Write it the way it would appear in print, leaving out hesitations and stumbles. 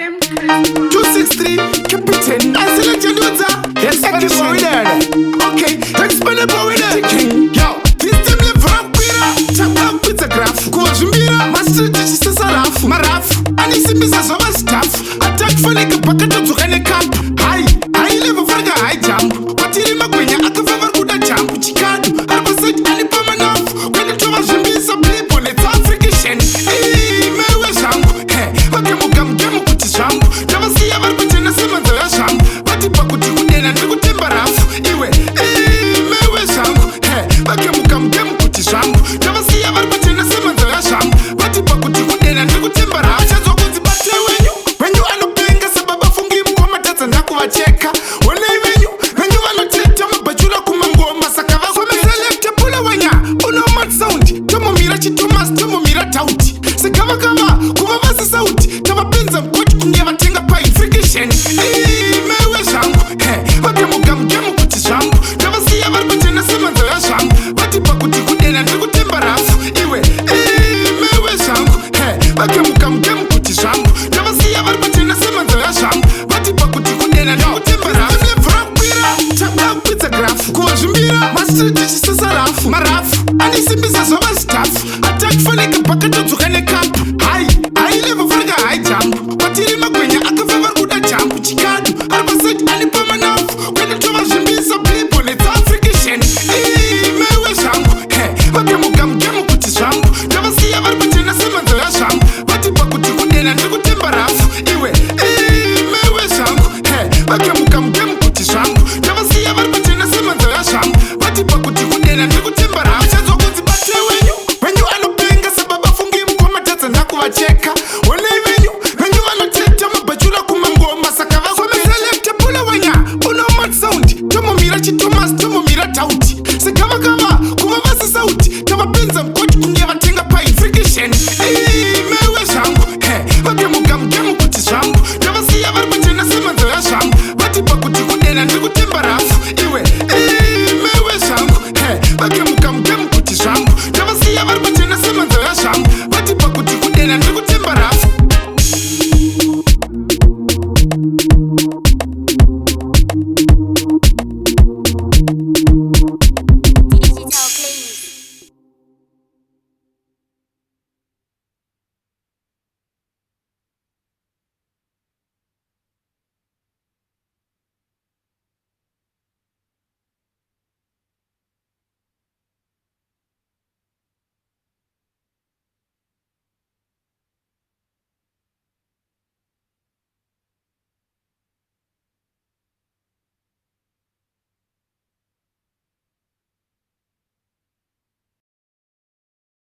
263 Captain Asile Jaduza. Yes, I can go there. Okay, explain about it. Yo, this time le vrampira. Chapa pizza graph. Kuwajumbira. Master Jisi Saraf. Maraf. Anisimisa Sova staff. Attack for like a packet of Zuhane camp. Hi, I live a farga high jump. Patiri Maguenya, Akava Kuda jump. Chikadu. Arbaset Alipamanov. When the Tova Jambisa bleep on its African. Hey, Mewe Shangu. Hey, Bakemukam Gemu Kuti Shangu. Never see ever put in a Simon the Shangu. Batipa Kuti Kudena Timbaraf. Iwe. Hey, Mewe Shangu. Hey, Bakemukam Gemu Kuti Shangu. Never see ever put in a Simon the Shangu. Batipa Kuti Kudena Timbaraf. Chazo Kuti Bate when you are no paying us above Fungi Mukomata and Nakuvacheka. When you are not telling Bajula Kumango Masakava. So me select a pull away. Uno mat sound. Tomo Mirachi Thomas, Tomo Mira Tauti. Sekama Kumavasa Sauti. Tava Pinza, Coach Kuneva Tinga Pie, Friction. Hey, Mewe Shangu. Hey, Bakemukam Gemu Kuti Shangu. Never see ever put in a Simon the Shangu. Batipa Kuti Kudena Timbaraf. Iwe. Hey, Mewe Shangu. Hey, Bakemukam Gemu Kuti Shangu. Never see ever put in a Simon the Shangu. Batipa Kuti Kudena Timbaraf. Chapa pizza graph. Kuwajumbira. Master Jisi Saraf. Maraf. Anisimisa Sova staff. Attack for like a packet of Zuhane camp. Hi, I live a farga high jump. Patiri Maguenya, Akava Kuda jump. Chikadu. Arbaset Alipamanov. When the Tova Jambisa bleep on its African. Hey, Mewe Shangu. Hey, Bakemukam Gemu Kuti Shangu. Never see ever put in a Simon the Shangu. Batipa Kuti Kudena Timbaraf. Iwe. Hey, Mewe Shangu. Hey, Bakemukam Gemu Kuti Shangu. Never see ever put in a Simon the Shangu. Batipa Kuti Kudena Timbaraf. Chazo Kuti Bate when you are not paying us above Fungi Mukomata and Nakuvacheka. When you are not telling Bajula Kumango Masakava. So me select a pull away. Uno mat sound. Tomo Mirachi Thomas, Tomo Mira Tauti. Sekama Kumavasa Sauti. Tava Pinza, Coach Kuneva Tinga Pie, Friction. Hey, Mewe Shangu. Hey, Bakemukam Gemu Kuti Shangu. Never see ever put in a Simon the Shangu. Batipa Kuti Kudena Timbaraf. Iwe. Hey.